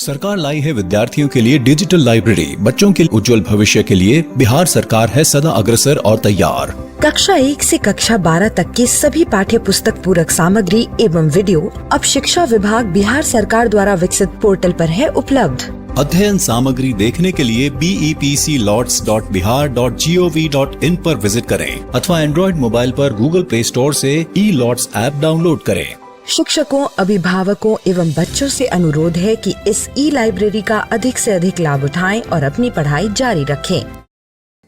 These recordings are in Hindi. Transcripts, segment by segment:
सरकार लाई है विद्यार्थियों के लिए डिजिटल लाइब्रेरी। बच्चों के उज्जवल भविष्य के लिए बिहार सरकार है सदा अग्रसर और तैयार। कक्षा 1 से कक्षा 12 तक की सभी पाठ्य पुस्तक पूरक सामग्री एवं वीडियो अब शिक्षा विभाग बिहार सरकार द्वारा विकसित पोर्टल पर है उपलब्ध। अध्ययन सामग्री देखने के लिए BEPCLots.bihar.gov.in पर विजिट करें अथवा एंड्रॉइड मोबाइल पर गूगल प्ले स्टोर से E-Lots ऐप डाउनलोड करें। शिक्षकों, अभिभावकों एवं बच्चों से अनुरोध है कि इस ई-लाइब्रेरी का अधिक से अधिक लाभ उठाएं और अपनी पढ़ाई जारी रखें।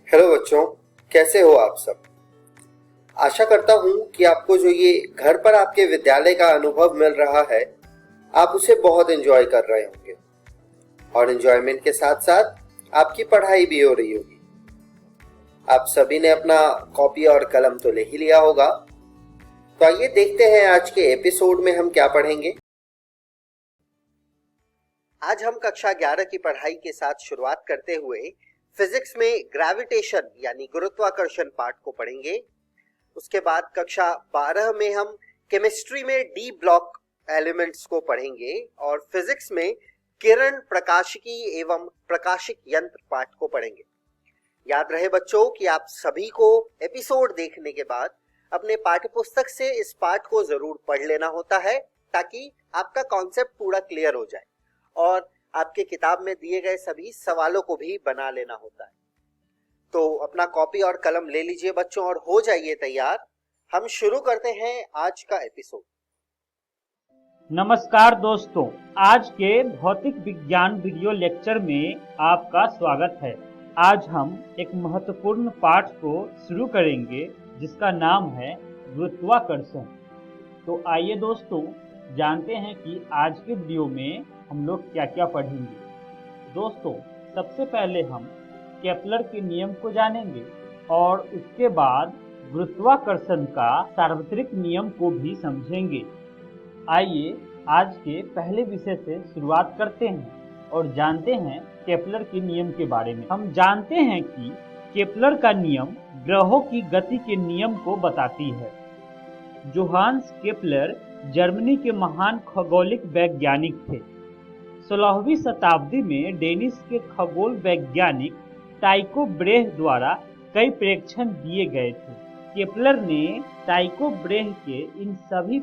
हेलो बच्चों, कैसे हो आप सब? आशा करता हूँ कि आपको जो ये घर पर आपके विद्यालय का अनुभव मिल रहा है, आप उसे बहुत एंजॉय कर रहे होंगे और एंजॉयमेंट के साथ साथ आपकी पढ़ाई भी हो रही होगी। आप सभी ने अपना कॉपी और कलम तो ले ही लिया होगा, तो आइए देखते हैं आज के एपिसोड में हम क्या पढ़ेंगे। आज हम कक्षा 11 की पढ़ाई के साथ शुरुआत करते हुए फिजिक्स में ग्रेविटेशन यानी गुरुत्वाकर्षण पार्ट को पढ़ेंगे। उसके बाद कक्षा 12 में हम केमिस्ट्री में डी ब्लॉक एलिमेंट्स को पढ़ेंगे और फिजिक्स में किरण प्रकाशिकी एवं प्रकाशिक यंत्र पार्ट को पढ़ेंगे। याद रहे बच्चों कि आप सभी को एपिसोड देखने के बाद अपने पाठ्यपुस्तक से इस पाठ को जरूर पढ़ लेना होता है, ताकि आपका कॉन्सेप्ट पूरा क्लियर हो जाए और आपके किताब में दिए गए सभी सवालों को भी बना लेना होता है। तो अपना कॉपी और कलम ले लीजिए बच्चों और हो जाइए तैयार। हम शुरू करते हैं आज का एपिसोड। नमस्कार दोस्तों, आज के भौतिक विज्ञान वीडियो लेक्चर में आपका स्वागत है। आज हम एक महत्वपूर्ण पाठ को शुरू करेंगे जिसका नाम है गुरुत्वाकर्षण। तो आइए दोस्तों जानते हैं कि आज के वीडियो में हम लोग क्या क्या पढ़ेंगे। दोस्तों सबसे पहले हम केपलर के नियम को जानेंगे और उसके बाद गुरुत्वाकर्षण का सार्वत्रिक नियम को भी समझेंगे। आइए आज के पहले विषय से शुरुआत करते हैं और जानते हैं केपलर के नियम के बारे में। हम जानते हैं कि केपलर का नियम ग्रहों की गति के नियम को बताती है। जोहान्स केपलर जर्मनी के महान खगोलिक वैज्ञानिक थे। 16वीं शताब्दी में डेनिश के खगोल वैज्ञानिक टाइको ब्रेह द्वारा कई प्रेक्षण दिए गए थे। केपलर ने टाइको ब्रेह के इन सभी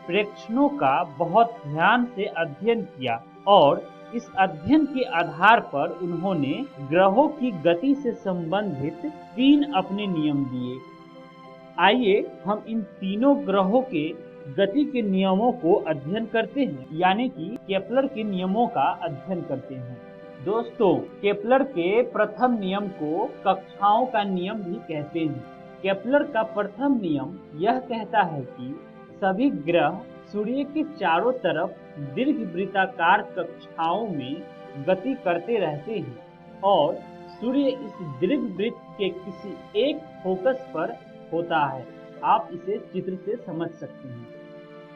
प्रेक्षणों का बहुत ध्यान से अध्ययन किया और इस अध्ययन के आधार पर उन्होंने ग्रहों की गति से संबंधित 3 अपने नियम दिए। आइए हम इन तीनों ग्रहों के गति के नियमों को अध्ययन करते हैं, यानी कि केपलर के नियमों का अध्ययन करते हैं। दोस्तों केपलर के प्रथम नियम को कक्षाओं का नियम भी कहते हैं। केपलर का प्रथम नियम यह कहता है कि सभी ग्रह सूर्य के चारों तरफ दीर्घवृत्ताकार कक्षाओं में गति करते रहते हैं और सूर्य इस दीर्घवृत्त के किसी एक फोकस पर होता है। आप इसे चित्र से समझ सकते हैं।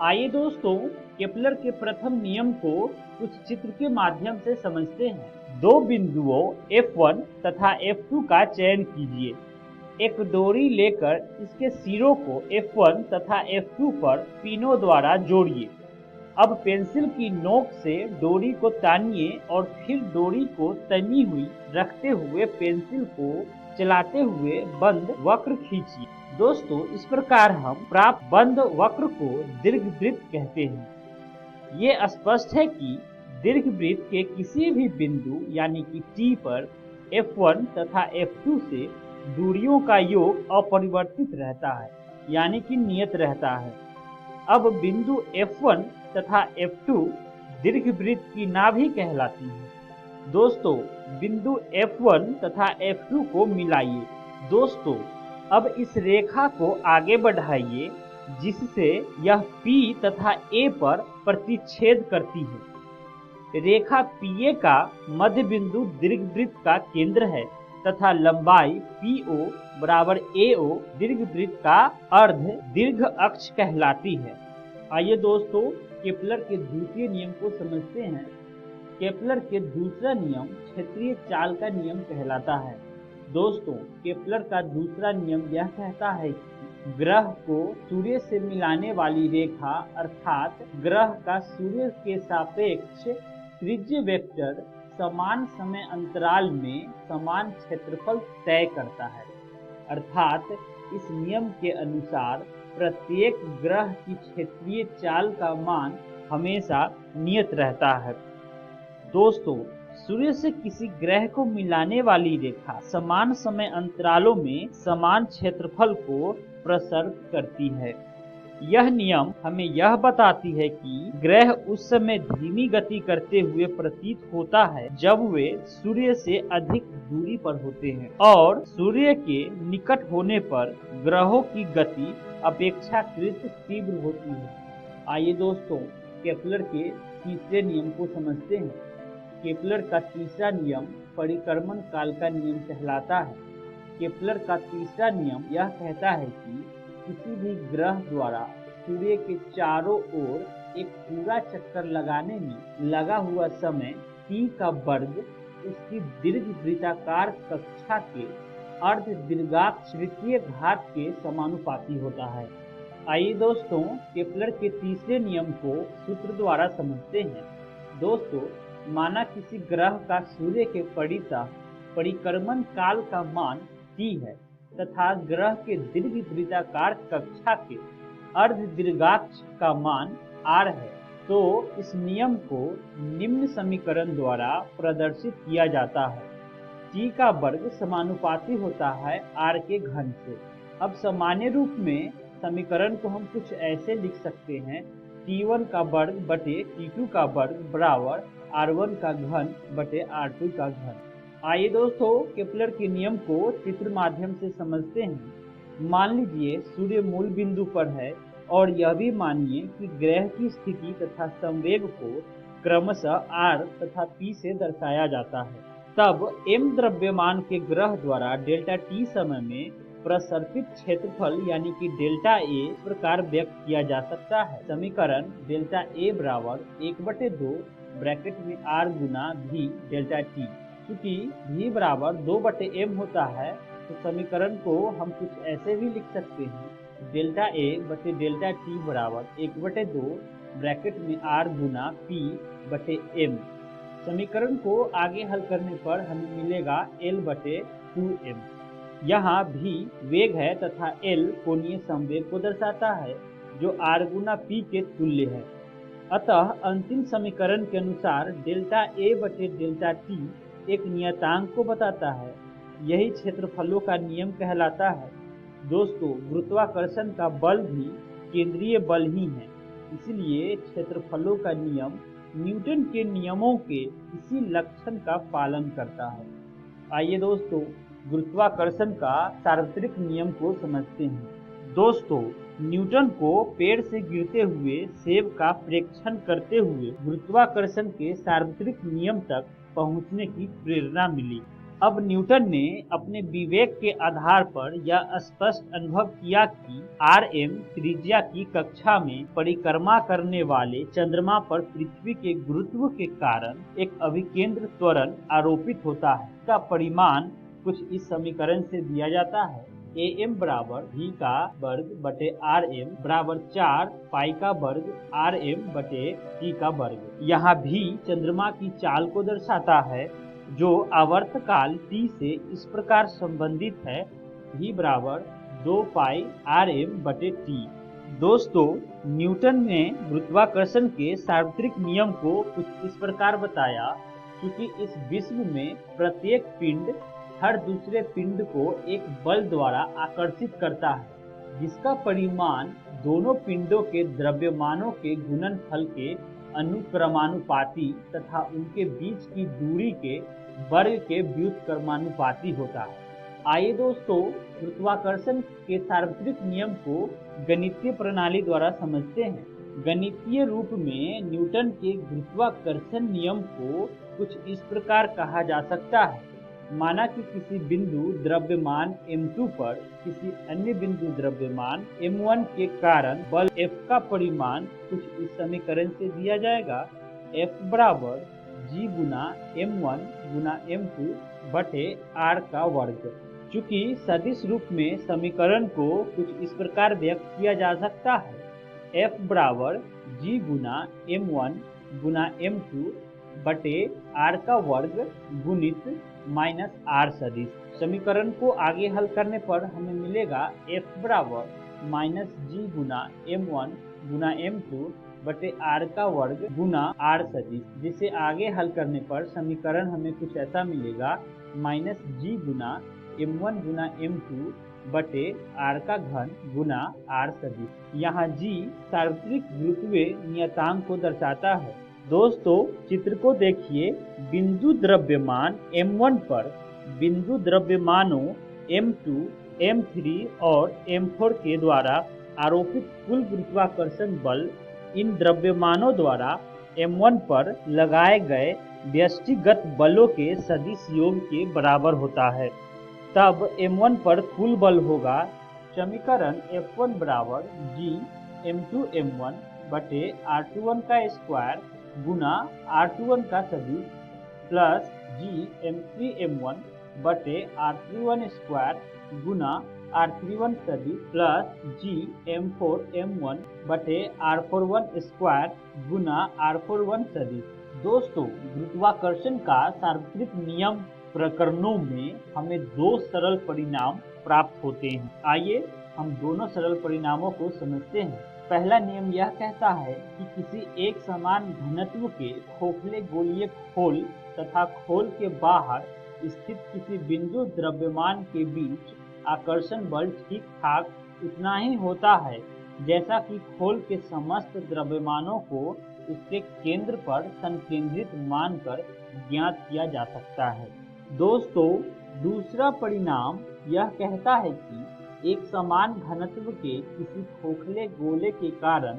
आइए दोस्तों केपलर के प्रथम नियम को कुछ चित्र के माध्यम से समझते हैं। 2 बिंदुओं F1 तथा F2 का चयन कीजिए। एक डोरी लेकर इसके सिरों को F1 तथा F2 पर पिनों द्वारा जोड़िए। अब पेंसिल की नोक से डोरी को तानिए और फिर डोरी को तनी हुई रखते हुए पेंसिल को चलाते हुए बंद वक्र खींचिए। दोस्तों इस प्रकार हम प्राप्त बंद वक्र को दीर्घवृत्त कहते हैं। ये स्पष्ट है कि दीर्घवृत्त के किसी भी बिंदु यानी कि T पर F1 तथा F2 से दूरियों का योग अपरिवर्तित रहता है, यानी कि नियत रहता है। अब बिंदु F1 तथा F2 दीर्घवृत्त की नाभि कहलाती है। दोस्तों बिंदु F1 तथा F2 को मिलाइए। दोस्तों अब इस रेखा को आगे बढ़ाइए जिससे यह P तथा A पर प्रतिच्छेद करती है। रेखा PA का मध्य बिंदु दीर्घवृत्त का केंद्र है तथा लंबाई PO बराबर AO दीर्घवृत्त का अर्ध दीर्घ अक्ष कहलाती है। आइए दोस्तों केपलर के द्वितीय नियम को समझते हैं। केपलर के दूसरा नियम क्षेत्रीय चाल का नियम कहलाता है। दोस्तों केपलर का दूसरा नियम यह कहता है कि ग्रह को सूर्य से मिलाने वाली रेखा अर्थात ग्रह का सूर्य के सापेक्ष त्रिज्य वेक्टर समान समय अंतराल में समान क्षेत्रफल तय करता है, अर्थात इस नियम के अनुसार प्रत्येक ग्रह की क्षेत्रीय चाल का मान हमेशा नियत रहता है। दोस्तों, सूर्य से किसी ग्रह को मिलाने वाली रेखा समान समय अंतरालों में समान क्षेत्रफल को प्रसारित करती है। यह नियम हमें यह बताती है कि ग्रह उस समय धीमी गति करते हुए प्रतीत होता है जब वे सूर्य से अधिक दूरी पर होते हैं, और सूर्य के निकट होने पर ग्रहों की गति अपेक्षाकृत तीव्र होती है। आइए दोस्तों, केपलर के तीसरे नियम को समझते हैं। केपलर का तीसरा नियम परिक्रमण काल का नियम कहलाता है। केपलर का तीसरा नियम यह कहता है कि किसी भी ग्रह द्वारा सूर्य के चारों ओर एक पूरा चक्कर लगाने में लगा हुआ समय T का वर्ग उसकी दीर्घवृत्ताकार कक्षा के अर्ध दीर्घाक्ष तृतीय घात के समानुपाती होता है। आइए दोस्तों, केपलर के तीसरे नियम को सूत्र द्वारा समझते हैं। दोस्तों, माना किसी ग्रह का सूर्य के परितः परिक्रमण काल का मान T है तथा ग्रह के दीर्घवृत्ताकार कक्षा के अर्ध दीर्घाक्ष का मान R है, तो इस नियम को निम्न समीकरण द्वारा प्रदर्शित किया जाता है। T का वर्ग समानुपाती होता है R के घन से। अब सामान्य रूप में समीकरण को हम कुछ ऐसे लिख सकते हैं, T1 का वर्ग बटे T2 का वर्ग बराबर R1 का घन बटे R2 का घन। आइए दोस्तों, केपलर के नियम को चित्र माध्यम से समझते हैं। मान लीजिए सूर्य मूल बिंदु पर है और यह भी मानिए कि ग्रह की स्थिति तथा संवेग को क्रमशः R तथा P से दर्शाया जाता है। तब m द्रव्यमान के ग्रह द्वारा डेल्टा T समय में प्रसर्पित क्षेत्रफल यानी कि डेल्टा A इस प्रकार व्यक्त किया जा सकता है। समीकरण डेल्टा A बराबर 1/2 ब्रैकेट में R गुना V डेल्टा T। चूंकि V बराबर 2/m होता है, तो समीकरण को हम कुछ ऐसे भी लिख सकते हैं, डेल्टा A बटे डेल्टा T बराबर 1/2 ब्रैकेट में R गुना P बटे m। समीकरण को आगे हल करने पर हमें मिलेगा L/2m। यहाँ V वेग है तथा L कोणीय संवेग को दर्शाता है जो R गुना P के तुल्य है। अतः अंतिम समीकरण के अनुसार डेल्टा A बटे डेल्टा T एक नियतांक को बताता है। यही क्षेत्रफलों का नियम कहलाता है। दोस्तों, गुरुत्वाकर्षण का बल भी केंद्रीय बल ही है, इसलिए क्षेत्रफलों का नियम न्यूटन के नियमों के इसी लक्षण का पालन करता है। आइए दोस्तों, गुरुत्वाकर्षण का सार्वत्रिक नियम को समझते हैं। दोस्तों, न्यूटन को पेड़ से गिरते हुए सेब का प्रेक्षण करते हुए गुरुत्वाकर्षण के सार्वत्रिक नियम तक पहुंचने की प्रेरणा मिली। अब न्यूटन ने अपने विवेक के आधार पर यह स्पष्ट अनुभव किया कि Rm त्रिज्या की कक्षा में परिक्रमा करने वाले चंद्रमा पर पृथ्वी के गुरुत्व के कारण एक अभिकेंद्र त्वरण आरोपित होता है। इसका परिमाण कुछ इस समीकरण से दिया जाता है, Am बराबर v का वर्ग बटे Rm बराबर 4 पाई का वर्ग Rm बटे t का वर्ग। यहाँ v चंद्रमा की चाल को दर्शाता है जो आवर्तकाल t से इस प्रकार संबंधित है, v बराबर 2 पाई Rm बटे t। दोस्तों, न्यूटन ने गुरुत्वाकर्षण के सार्वत्रिक नियम को कुछ इस प्रकार बताया, क्योंकि इस विश्व में प्रत्येक पिंड हर दूसरे पिंड को एक बल द्वारा आकर्षित करता है, जिसका परिमाण दोनों पिंडों के द्रव्यमानों के गुणनफल के अनुक्रमानुपाती तथा उनके बीच की दूरी के वर्ग के व्युत्क्रमानुपाती होता है। आइए दोस्तों, गुरुत्वाकर्षण के सार्वत्रिक नियम को गणितीय प्रणाली द्वारा समझते हैं। गणितीय रूप में न्यूटन के गुरुत्वाकर्षण नियम को कुछ इस प्रकार कहा जा सकता है। माना कि किसी बिंदु द्रव्यमान m2 पर किसी अन्य बिंदु द्रव्यमान m1 के कारण बल F का परिमाण कुछ इस समीकरण से दिया जाएगा, F बराबर G गुना m1 गुना m2 बटे R का वर्ग। चूंकि सदिश रूप में समीकरण को कुछ इस प्रकार व्यक्त किया जा सकता है, F बराबर G गुना m1 गुना m2 बटे r का वर्ग गुणित माइनस r सदिश। समीकरण को आगे हल करने पर हमें मिलेगा f बराबर माइनस g गुना m1 गुना m2 बटे r का वर्ग गुना r सदिश, जिसे आगे हल करने पर समीकरण हमें कुछ ऐसा मिलेगा माइनस g गुना m1 गुना m2 बटे r का घन गुना r सदिश। यहाँ g सार्वत्रिक गुरुत्वीय नियतांक को दर्शाता है। दोस्तों चित्र को देखिए, बिंदु द्रव्यमान m1 पर बिंदु द्रव्यमानों m2, m3 और m4 के द्वारा आरोपित कुल गुरुत्वाकर्षण बल इन द्रव्यमानों द्वारा m1 पर लगाए गए व्यष्टिगत बलों के सदिश योग के बराबर होता है। तब m1 पर कुल बल होगा। समीकरण F1 बराबर g m2 m1 बटे r21 का स्क्वायर गुना r21 का सदिश प्लस g m3 m1 बटे r31 स्क्वायर गुना r31 सदिश प्लस g m4 m1 बटे r41 स्क्वायर गुना r41 सदिश। दोस्तों गुरुत्वाकर्षण का सार्वत्रिक नियम प्रकरणों में हमें दो सरल परिणाम प्राप्त होते हैं। आइए हम दोनों सरल परिणामों को समझते हैं। पहला नियम यह कहता है कि किसी एक समान घनत्व के खोखले गोलीय खोल तथा खोल के बाहर स्थित किसी बिंदु द्रव्यमान के बीच आकर्षण बल ठीक ठाक उतना ही होता है जैसा कि खोल के समस्त द्रव्यमानों को उसके केंद्र पर संकेंद्रित मानकर ज्ञात किया जा सकता है। दोस्तों दूसरा परिणाम यह कहता है कि एक समान घनत्व के किसी खोखले गोले के कारण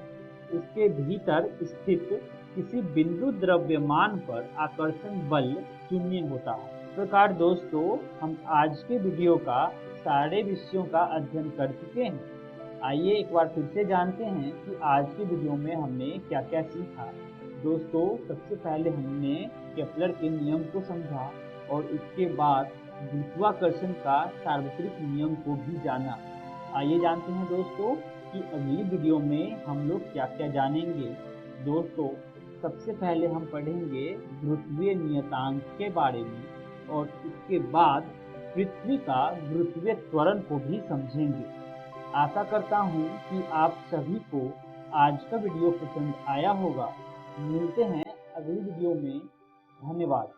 उसके भीतर स्थित किसी बिंदु द्रव्यमान पर आकर्षण बल शून्य होता है। इस प्रकार दोस्तों हम आज के वीडियो का सारे विषयों का अध्ययन कर चुके हैं। आइए एक बार फिर से जानते हैं कि आज के वीडियो में हमने क्या क्या सीखा। दोस्तों सबसे पहले हमने केपलर के नियम को समझा और उसके बाद गुरुत्वाकर्षण का सार्वत्रिक नियम को भी जाना। आइए जानते हैं दोस्तों कि अगली वीडियो में हम लोग क्या क्या जानेंगे। दोस्तों सबसे पहले हम पढ़ेंगे गुरुत्वीय नियतांक के बारे में और उसके बाद पृथ्वी का गुरुत्वीय त्वरण को भी समझेंगे। आशा करता हूँ कि आप सभी को आज का वीडियो पसंद आया होगा। मिलते हैं अगली वीडियो में। धन्यवाद।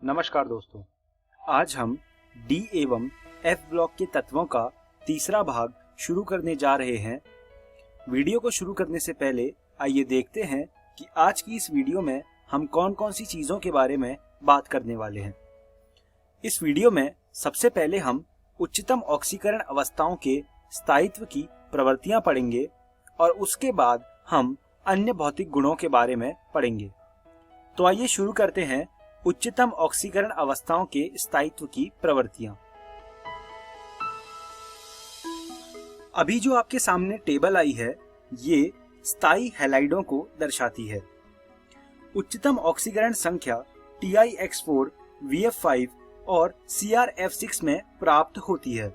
नमस्कार दोस्तों, आज हम डी एवं एफ ब्लॉक के तत्वों का तीसरा भाग शुरू करने जा रहे हैं। वीडियो को शुरू करने से पहले आइए देखते हैं कि आज की इस वीडियो में हम कौन कौन सी चीजों के बारे में बात करने वाले हैं। इस वीडियो में सबसे पहले हम उच्चतम ऑक्सीकरण अवस्थाओं के स्थायित्व की प्रवृत्तियां पढ़ेंगे और उसके बाद हम अन्य भौतिक गुणों के बारे में पढ़ेंगे। तो आइए शुरू करते हैं उच्चतम ऑक्सीकरण अवस्थाओं के स्थायित्व की प्रवृत्तियां। अभी जो आपके सामने टेबल आई है ये स्थायी हैलाइडों को दर्शाती है। उच्चतम ऑक्सीकरण संख्या TiX4, VF5 और CrF6 में प्राप्त होती है।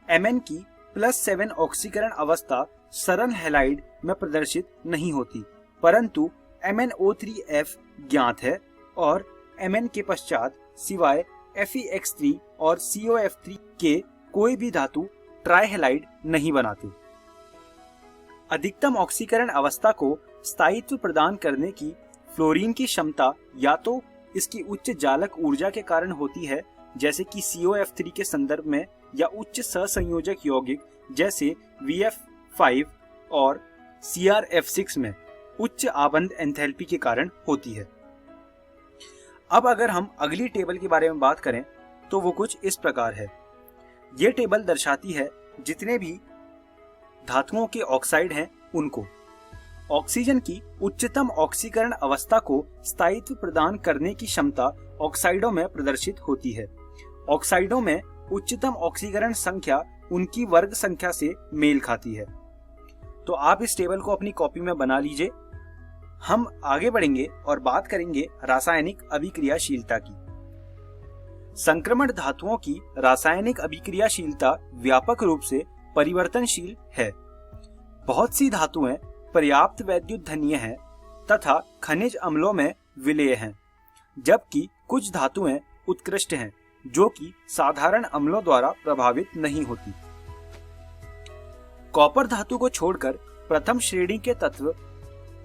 Mn की +7 ऑक्सीकरण अवस्था सरल हैलाइड में प्रदर्शित नहीं होती, परंतु MnO3F ज्ञात है और Mn के पश्चात सिवाय FeX3 और COF3 के कोई भी धातु ट्राइहैलाइड नहीं बनाते। अधिकतम ऑक्सीकरण अवस्था को स्थायित्व प्रदान करने की फ्लोरीन की क्षमता या तो इसकी उच्च जालक ऊर्जा के कारण होती है जैसे कि COF3 के संदर्भ में, या उच्च सहसंयोजक यौगिक जैसे VF5 और CrF6 में उच्च आबंद एंथैल्पी के कारण होती है। अब अगर हम अगली टेबल के बारे में बात करें तो वो कुछ इस प्रकार है। ये टेबल दर्शाती है जितने भी धातुओं के ऑक्साइड हैं उनको। ऑक्सीजन की उच्चतम ऑक्सीकरण अवस्था को स्थायित्व प्रदान करने की क्षमता ऑक्साइडों में प्रदर्शित होती है। ऑक्साइडों में उच्चतम ऑक्सीकरण संख्या उनकी वर्ग संख्या से मेल खाती है। तो आप इस टेबल को अपनी कॉपी में बना लीजिए। हम आगे बढ़ेंगे और बात करेंगे रासायनिक अभिक्रियाशीलता की। संक्रमण धातुओं की रासायनिक अभिक्रियाशीलता व्यापक रूप से परिवर्तनशील है। बहुत सी धातुएं पर्याप्त वैद्युतधनीय हैं तथा खनिज अम्लों में विलेय हैं, जबकि कुछ धातुएं उत्कृष्ट हैं जो कि साधारण अम्लों द्वारा प्रभावित नहीं होती। कॉपर धातु को छोड़कर प्रथम श्रेणी के तत्व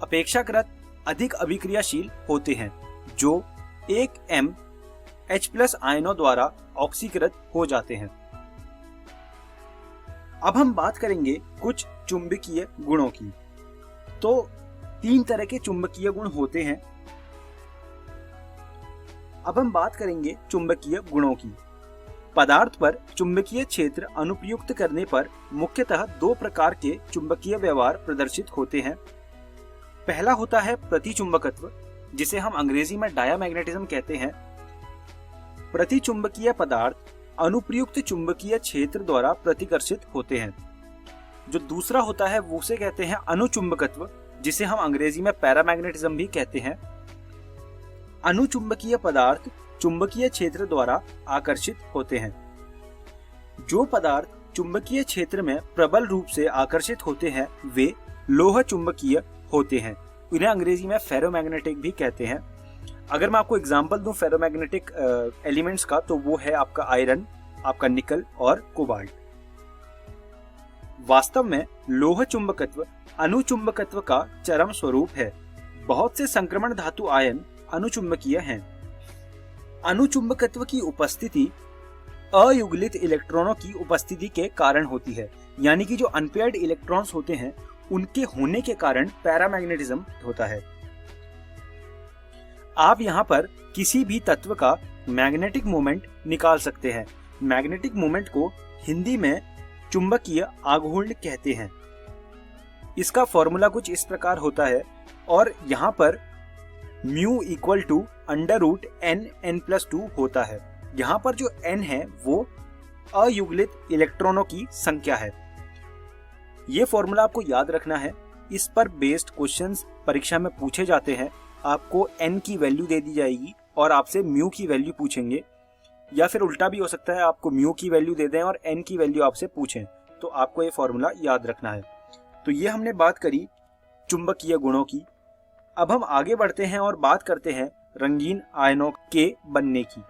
अपेक्षाकृत अधिक अभिक्रियाशील होते हैं, जो 1H+ आयनों द्वारा ऑक्सीकृत हो जाते हैं। अब हम बात करेंगे कुछ चुंबकीय गुणों की। तो 3 तरह के चुंबकीय गुण होते हैं। अब हम बात करेंगे चुंबकीय गुणों की। पदार्थ पर चुंबकीय क्षेत्र अनुप्रयुक्त करने पर मुख्यतः 2 प्रकार के चुंबकीय व्यवहार प्रदर्शित होते हैं। पहला होता है प्रतिचुंबकत्व, जिसे हम अंग्रेजी में डायामैग्नेटिज्म कहते हैं। प्रतिचुंबकीय पदार्थ अनुप्रयुक्त चुंबकीय क्षेत्र द्वारा प्रतिकर्षित होते हैं। जो दूसरा होता है वो उसे कहते हैं अनुचुंबकत्व, जिसे हम अंग्रेजी में पैरामैग्नेटिज्म भी कहते हैं। अनुचुंबकीय पदार्थ चुंबकीय क्षेत्र द्वारा आकर्षित होते हैं। जो पदार्थ चुंबकीय क्षेत्र में प्रबल रूप से आकर्षित होते हैं वे लोह चुंबकीय होते हैं। इन्हें अंग्रेजी में फेरोमैग्नेटिक भी कहते हैं। अगर मैं आपको एग्जांपल दूं फेरोमैग्नेटिक एलिमेंट्स का, तो वो है आपका आयरन, आपका निकल और कोबाल्ट। वास्तव में लोह चुंबकत्व अनुचुंबकत्व का चरम स्वरूप है। बहुत से संक्रमण धातु आयन अनुचुंबकीय हैं। अनुचुंबकत्व की उपस्थिति अयुग्लित इलेक्ट्रॉनों की उपस्थिति के कारण होती है, यानी कि जो अनपेयर्ड इलेक्ट्रॉन्स होते हैं उनके होने के कारण पैरामैग्नेटिज्म होता है। आप यहाँ पर किसी भी तत्व का मैग्नेटिक मोमेंट निकाल सकते हैं। मैग्नेटिक मोमेंट को हिंदी में चुंबकीय आघूर्ण कहते हैं। इसका फॉर्मूला कुछ इस प्रकार होता है और यहाँ पर μ = √n(n+2) होता है। यहाँ पर जो n है वो अयुग्लित इलेक्ट्रॉनों की संख्या है। ये फॉर्मूला आपको याद रखना है। इस पर बेस्ड क्वेश्चंस परीक्षा में पूछे जाते हैं। आपको n की वैल्यू दे दी जाएगी और आपसे μ की वैल्यू पूछेंगे, या फिर उल्टा भी हो सकता है, आपको μ की वैल्यू दे दें और n की वैल्यू आपसे पूछें। तो आपको ये फॉर्मूला याद रखना है। तो ये हमने बात करी चुंबकीय गुणों की। अब हम आगे बढ़ते हैं और बात करते हैं रंगीन आयनों के बनने की।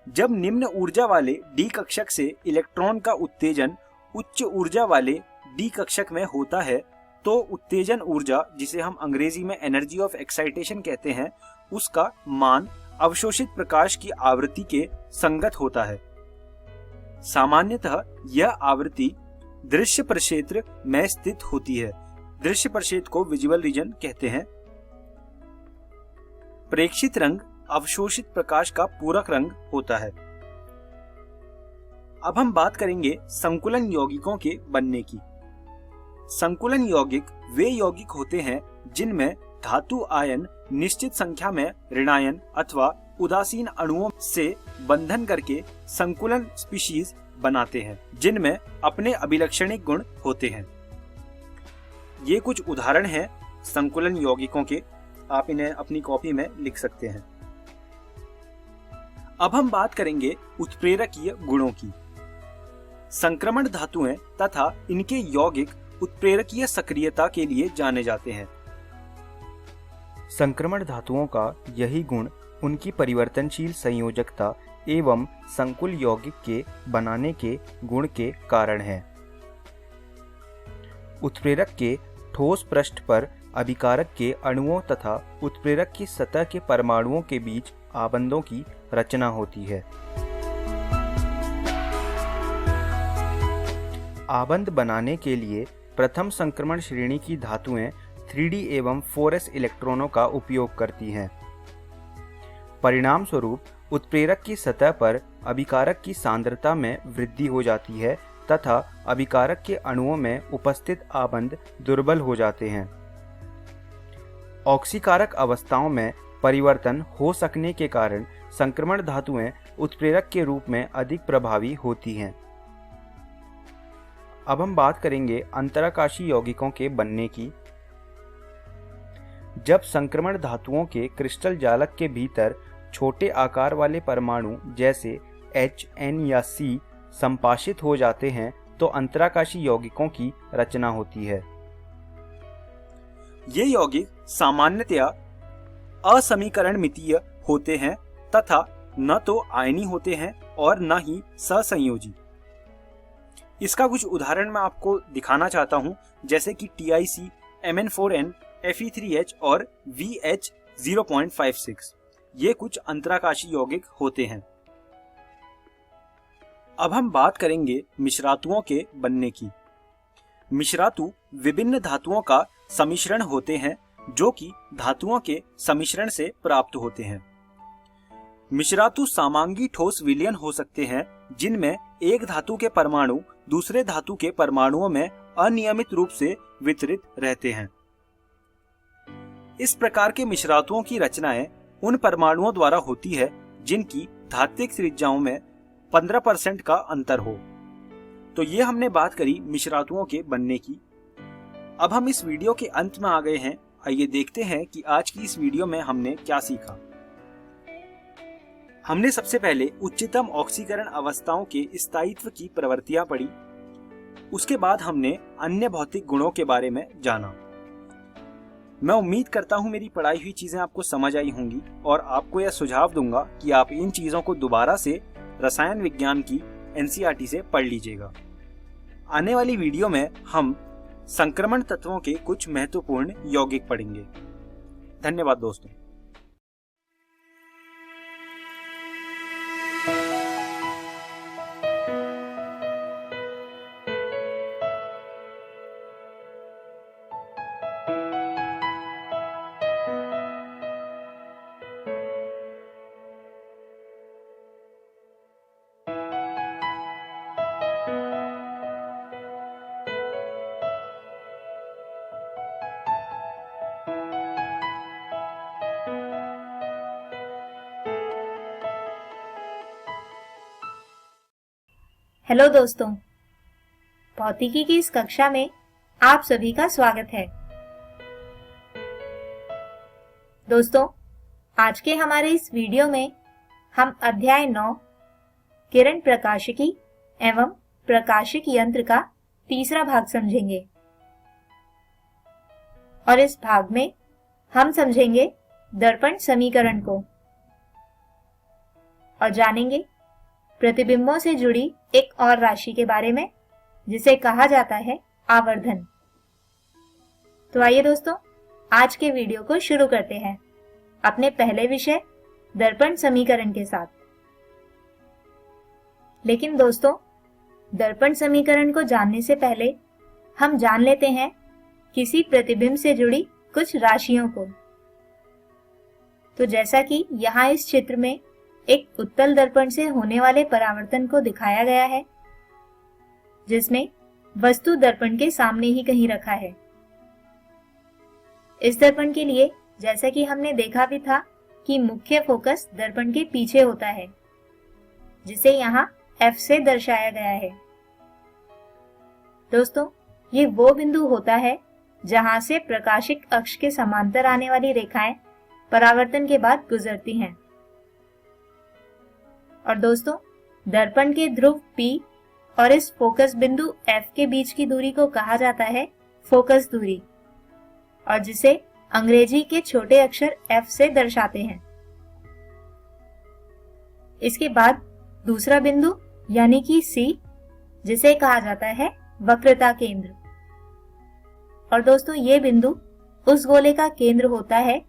जब निम्न ऊर्जा वाले डी कक्षक से इलेक्ट्रॉन का उत्तेजन उच्च ऊर्जा वाले डी कक्षक में होता है तो उत्तेजन ऊर्जा, जिसे हम अंग्रेजी में एनर्जी ऑफ एक्साइटेशन कहते हैं, उसका मान अवशोषित प्रकाश की आवृत्ति के संगत होता है। सामान्यतः यह आवृत्ति दृश्य प्रक्षेत्र में स्थित होती है। दृश्य प्रक्षेत्र को विजुअल रीजन कहते हैं। प्रेक्षित रंग अवशोषित प्रकाश का पूरक रंग होता है। अब हम बात करेंगे संकुलन यौगिकों के बनने की। संकुलन यौगिक वे यौगिक होते हैं जिनमें धातु आयन निश्चित संख्या में ऋणायन अथवा उदासीन अणुओं से बंधन करके संकुलन स्पीशीज बनाते हैं, जिनमें अपने अभिलक्षणिक गुण होते हैं। ये कुछ उदाहरण हैं संकुलन यौगिकों के। आप इन्हें अपनी कॉपी में लिख सकते हैं। अब हम बात करेंगे उत्प्रेरकीय गुणों की। संक्रमण धातुएं तथा इनके यौगिक उत्प्रेरकीय सक्रियता के लिए जाने जाते हैं। संक्रमण धातुओं का यही गुण उनकी परिवर्तनशील संयोजकता एवं संकुल यौगिक के बनाने के गुण के कारण है। उत्प्रेरक के ठोस पृष्ठ पर अभिकारक के अणुओं तथा उत्प्रेरक की सतह के परमाणुओं के बीच आबंधों की रचना होती है। आबंध बनाने के लिए प्रथम संक्रमण श्रेणी की धातुएं 3D एवं 4s इलेक्ट्रॉनों का उपयोग करती हैं। परिणाम स्वरूप उत्प्रेरक की सतह पर अभिकारक की सांद्रता में वृद्धि हो जाती है तथा अभिकारक के अणुओं में उपस्थित आबंध दुर्बल हो जाते हैं। ऑक्सीकारक अवस्थाओं में परिवर्तन हो सकने के कारण संक्रमण धातुएं उत्प्रेरक के रूप में अधिक प्रभावी होती हैं। अब हम बात करेंगे अंतराकाशी यौगिकों के बनने की। जब संक्रमण धातुओं के क्रिस्टल जालक के भीतर छोटे आकार वाले परमाणु जैसे H, N या C संपाशित हो जाते हैं तो अंतराकाशी यौगिकों की रचना होती है। ये यौगिक सामान्यतया असमीकरणमितीय होते हैं तथा न तो आयनी होते हैं और न ही सहसंयोजी। इसका कुछ उदाहरण मैं आपको दिखाना चाहता हूं, जैसे कि TiC, Mn4n, Fe3H और VH0.56। ये कुछ अंतराकाशी यौगिक होते हैं। अब हम बात करेंगे मिश्रातुओं के बनने की। मिश्रातु विभिन्न धातुओं का सम्मिश्रण होते हैं जो कि धातुओं के सम्मिश्रण से प्राप्त होते हैं। मिश्रातु समांगी ठोस विलयन हो सकते हैं जिनमें एक धातु के परमाणु दूसरे धातु के परमाणुओं में अनियमित रूप से वितरित रहते हैं। इस प्रकार के मिश्रातुओं की रचनाएं उन परमाणुओं द्वारा होती है जिनकी धात्विक त्रिज्याओं में 15% का अंतर हो। तो ये हमने बात करी मिश्रातुओं के बनने की। अब हम इस वीडियो के अंत में आ गए हैं। आइए देखते हैं कि आज की इस वीडियो में हमने क्या सीखा। हमने सबसे पहले उच्चतम ऑक्सीकरण अवस्थाओं के स्थायित्व की प्रवृत्तियां पढ़ी। उसके बाद हमने अन्य भौतिक गुणों के बारे में जाना। मैं उम्मीद करता हूं मेरी पढ़ाई हुई चीजें आपको समझ आई होंगी और आपको यह सुझाव दूंगा कि आप इन चीजों को दोबारा से रसायन विज्ञान की NCERT से पढ़ लीजिएगा। आने वाली वीडियो में हम संक्रमण तत्वों के कुछ महत्वपूर्ण यौगिक पढ़ेंगे। धन्यवाद दोस्तों। हेलो दोस्तों, भौतिकी की इस कक्षा में आप सभी का स्वागत है। दोस्तों, आज के हमारे इस वीडियो में हम अध्याय 9 किरण प्रकाशिकी एवं प्रकाशिक यंत्र का तीसरा भाग समझेंगे और इस भाग में हम समझेंगे दर्पण समीकरण को और जानेंगे प्रतिबिंबों से जुड़ी एक और राशि के बारे में जिसे कहा जाता है आवर्धन। तो आइए दोस्तों, आज के वीडियो को शुरू करते हैं अपने पहले विषय दर्पण समीकरण के साथ। लेकिन दोस्तों, दर्पण समीकरण को जानने से पहले हम जान लेते हैं किसी प्रतिबिंब से जुड़ी कुछ राशियों को। तो जैसा कि यहाँ इस चित्र में एक उत्तल दर्पण से होने वाले परावर्तन को दिखाया गया है, जिसमें वस्तु दर्पण के सामने ही कहीं रखा है। इस दर्पण के लिए जैसा कि हमने देखा भी था कि मुख्य फोकस दर्पण के पीछे होता है, जिसे यहाँ F से दर्शाया गया है। दोस्तों, ये वो बिंदु होता है जहां से प्रकाशिक अक्ष के समांतर आने वाली रेखाएं परावर्तन के बाद गुजरती हैं। और दोस्तों, दर्पण के ध्रुव P और इस फोकस बिंदु F के बीच की दूरी को कहा जाता है फोकस दूरी, और जिसे अंग्रेजी के छोटे अक्षर F से दर्शाते हैं। इसके बाद दूसरा बिंदु यानी कि C, जिसे कहा जाता है वक्रता केंद्र। और दोस्तों, ये बिंदु उस गोले का केंद्र होता है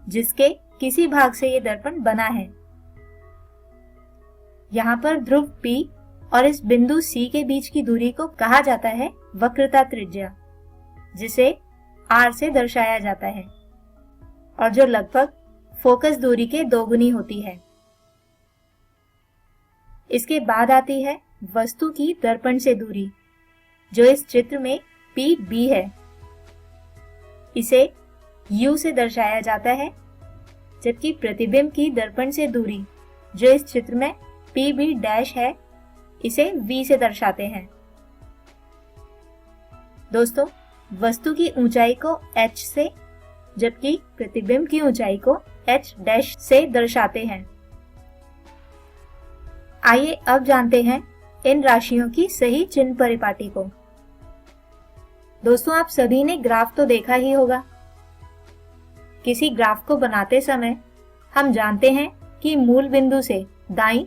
जिसके किसी भाग से ये दर्पण बना है। यहाँ पर ध्रुव P और इस बिंदु C के बीच की दूरी को कहा जाता है वक्रता त्रिज्या, जिसे R से दर्शाया जाता है और जो लगभग फोकस दूरी के दोगुनी होती है। इसके बाद आती है वस्तु की दर्पण से दूरी, जो इस चित्र में PB है। इसे U से दर्शाया जाता है, जबकि प्रतिबिंब की दर्पण से दूरी, जो इस चित्र में PB' है, इसे V से दर्शाते हैं। दोस्तों, वस्तु की ऊंचाई को H से, जबकि प्रतिबिंब की ऊंचाई को H' से दर्शाते हैं। आइए अब जानते हैं इन राशियों की सही चिन्ह परिपाटी को। दोस्तों, आप सभी ने ग्राफ तो देखा ही होगा। किसी ग्राफ को बनाते समय हम जानते हैं कि मूल बिंदु से दाईं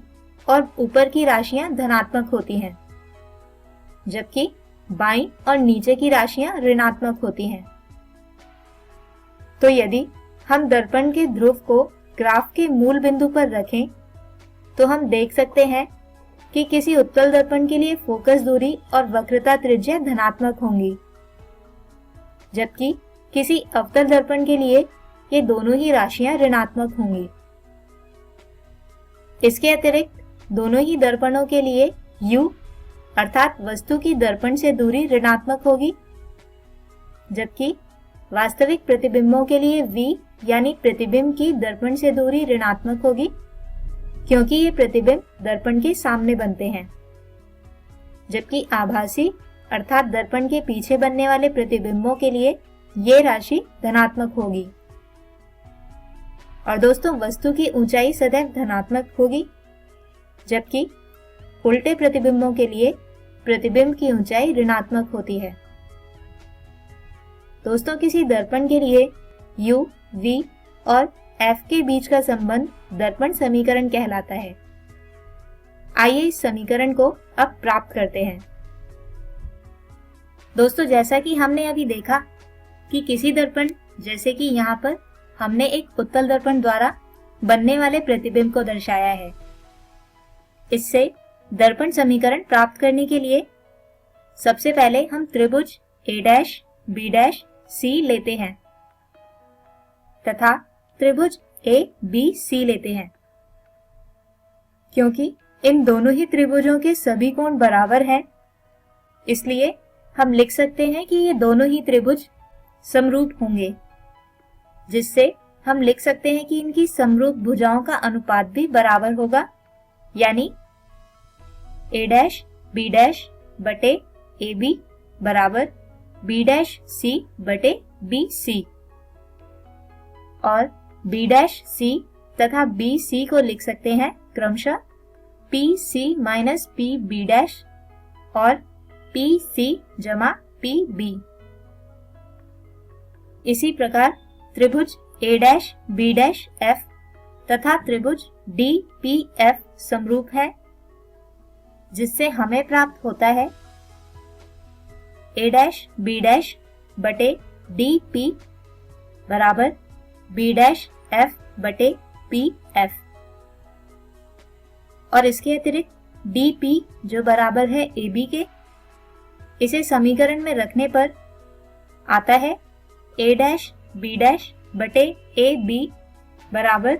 और ऊपर की राशियां धनात्मक होती हैं, जबकि बाईं और नीचे की राशियां ऋणात्मक होती हैं। तो यदि हम दर्पण के ध्रुव को ग्राफ के मूल बिंदु पर रखें, तो हम देख सकते हैं कि किसी उत्तल दर्पण के लिए फोकस दूरी और वक्रता त्रिज्या धनात्मक होंगी, जबकि किसी अवतल दर्पण के लिए ये दोनों ही राशियां ऋणात्मक होंगी। इसके अतिरिक्त दोनों ही दर्पणों के लिए U अर्थात वस्तु की दर्पण से दूरी ऋणात्मक होगी, जबकि वास्तविक प्रतिबिंबों के लिए V यानी प्रतिबिंब की दर्पण से दूरी ऋणात्मक होगी, क्योंकि ये प्रतिबिंब दर्पण के सामने बनते हैं, जबकि आभासी अर्थात दर्पण के पीछे बनने वाले प्रतिबिंबों के लिए ये राशि धनात्मक होगी। और दोस्तों, वस्तु की ऊंचाई सदैव धनात्मक होगी, जबकि उल्टे प्रतिबिंबों के लिए प्रतिबिंब की ऊंचाई ऋणात्मक होती है। दोस्तों, किसी दर्पण के लिए U, V और F के बीच का संबंध दर्पण समीकरण कहलाता है। आइए इस समीकरण को अब प्राप्त करते हैं। दोस्तों, जैसा कि हमने अभी देखा कि किसी दर्पण, जैसे कि यहाँ पर हमने एक उत्तल दर्पण द्वारा बनने वाले प्रतिबिंब को दर्शाया है। इससे दर्पण समीकरण प्राप्त करने के लिए सबसे पहले हम त्रिभुज A', B', C लेते हैं तथा त्रिभुज ABC लेते हैं। क्योंकि इन दोनों ही त्रिभुजों के सभी कोण बराबर हैं, इसलिए हम लिख सकते हैं कि ये दोनों ही त्रिभुज समरूप होंगे, जिससे हम लिख सकते हैं कि इनकी समरूप भुजाओं का अनुपात भी बराबर होगा, यानी A' B' बटे AB बराबर B' C बटे BC, और B' तथा BC को लिख सकते हैं क्रमशः PC माइनस PB' और PC जमा PB। इसी प्रकार त्रिभुज A' B' F तथा त्रिभुज DPF समरूप है, जिससे हमें प्राप्त होता है A' B' बटे DP बराबर B' F बटे PF। और इसके अतिरिक्त DP जो बराबर है AB के, इसे समीकरण में रखने पर आता है A' B' बटे AB बराबर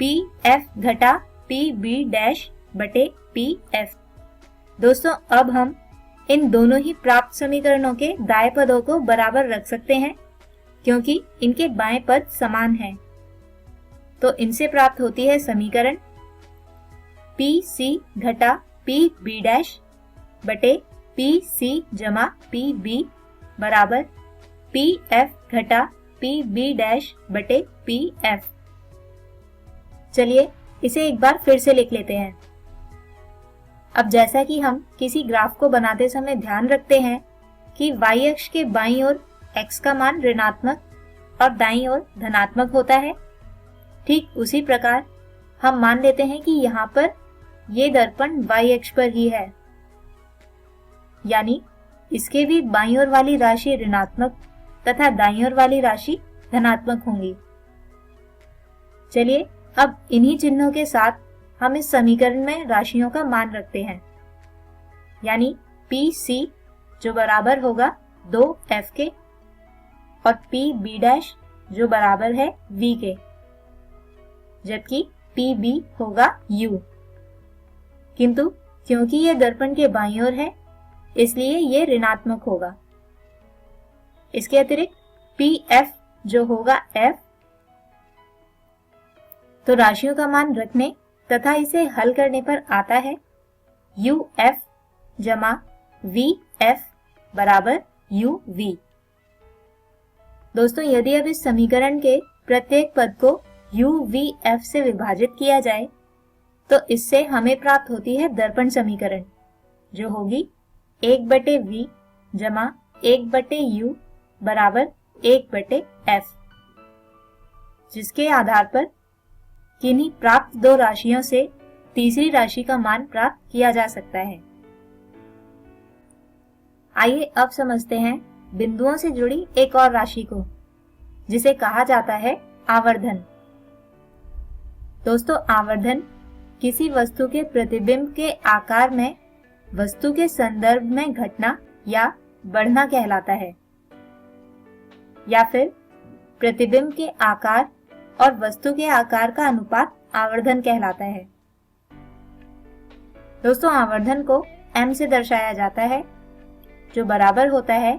PF घटा PB' बटे PF। दोस्तों, अब हम इन दोनों ही प्राप्त समीकरणों के दाएं पदों को बराबर रख सकते हैं, क्योंकि इनके बाएं पद समान हैं। तो इनसे प्राप्त होती है समीकरण PC घटा PB' बटे PC जमा PB बराबर PF घटा PB' बटे PF। चलिए इसे एक बार फिर से लिख लेते हैं। अब जैसा कि हम किसी ग्राफ को बनाते समय ध्यान रखते हैं कि y अक्ष के बाईं ओर x का मान ऋणात्मक और दाईं ओर धनात्मक होता है, ठीक उसी प्रकार हम मान लेते हैं कि यहाँ पर ये दर्पण y अक्ष पर ही है, यानी इसके भी बाईं ओर वाली राशि ऋणात्मक तथा दाईं ओर वाली राशि धनात्मक होंगी। चलिए अब इन्हीं चिन्हों के साथ हम इस समीकरण में राशियों का मान रखते हैं, यानी PC जो बराबर होगा 2f के और pb डैश जो बराबर है v के, जबकि pb होगा u। किंतु क्योंकि यह दर्पण के बाईं ओर है इसलिए ये ऋणात्मक होगा। इसके अतिरिक्त pf जो होगा f, तो राशियों का मान रखने तथा इसे हल करने पर आता है uf जमा vf बराबर uv। दोस्तों, यदि अब इस समीकरण के प्रत्येक पद को uvf से विभाजित किया जाए तो इससे हमें प्राप्त होती है दर्पण समीकरण, जो होगी 1/v जमा 1/u बराबर 1/f, जिसके आधार पर किन्हीं प्राप्त दो राशियों से तीसरी राशि का मान प्राप्त किया जा सकता है। आइए अब समझते हैं बिंदुओं से जुड़ी एक और राशि को, जिसे कहा जाता है आवर्धन। दोस्तों, आवर्धन किसी वस्तु के प्रतिबिंब के आकार में वस्तु के संदर्भ में घटना या बढ़ना कहलाता है, या फिर प्रतिबिंब के आकार और वस्तु के आकार का अनुपात आवर्धन कहलाता है। दोस्तों, आवर्धन को m से दर्शाया जाता है, जो बराबर होता है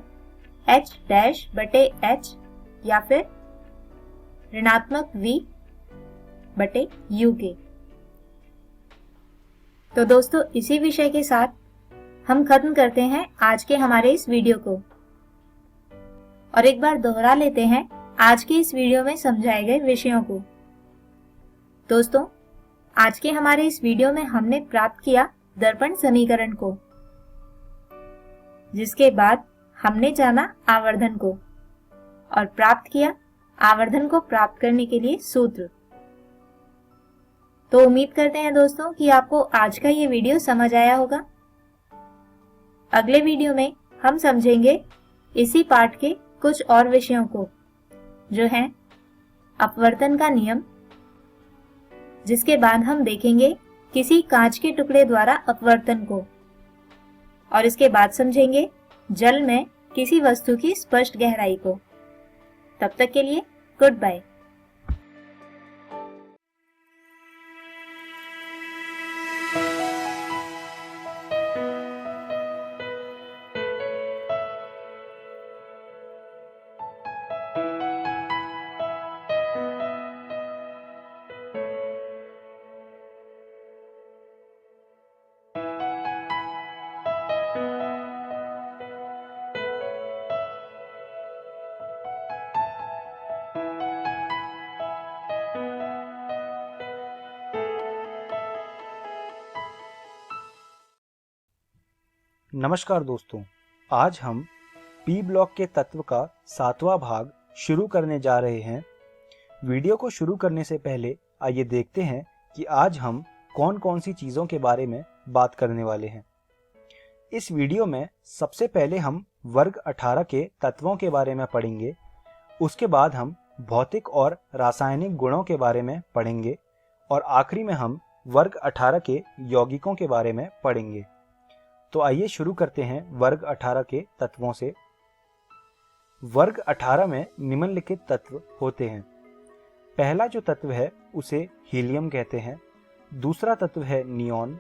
h डैश बटे h या फिर ऋणात्मक v बटे u के। तो दोस्तों, इसी विषय के साथ हम खत्म करते हैं आज के हमारे इस वीडियो को, और एक बार दोहरा लेते हैं आज के इस वीडियो में समझाए गए विषयों को। दोस्तों, आज के हमारे इस वीडियो में हमने प्राप्त किया दर्पण समीकरण को, जिसके बाद हमने जाना आवर्धन को और प्राप्त किया आवर्धन को प्राप्त करने के लिए सूत्र। तो उम्मीद करते हैं दोस्तों कि आपको आज का ये वीडियो समझ आया होगा। अगले वीडियो में हम समझेंगे इसी पाठ के कुछ और विषयों को, जो हैं अपवर्तन का नियम, जिसके बाद हम देखेंगे किसी कांच के टुकड़े द्वारा अपवर्तन को, और इसके बाद समझेंगे जल में किसी वस्तु की स्पष्ट गहराई को। तब तक के लिए गुड बाय। नमस्कार दोस्तों, आज हम पी ब्लॉक के तत्व का 7वां भाग शुरू करने जा रहे हैं। वीडियो को शुरू करने से पहले आइए देखते हैं कि आज हम कौन कौन सी चीज़ों के बारे में बात करने वाले हैं। इस वीडियो में सबसे पहले हम वर्ग 18 के तत्वों के बारे में पढ़ेंगे, उसके बाद हम भौतिक और रासायनिक गुणों के बारे में पढ़ेंगे, और आखिरी में हम वर्ग 18 के यौगिकों के बारे में पढ़ेंगे। तो आइए शुरू करते हैं वर्ग 18 के तत्वों से। वर्ग 18 में निम्नलिखित तत्व होते हैं। पहला जो तत्व है उसे हीलियम कहते हैं, दूसरा तत्व है नियॉन,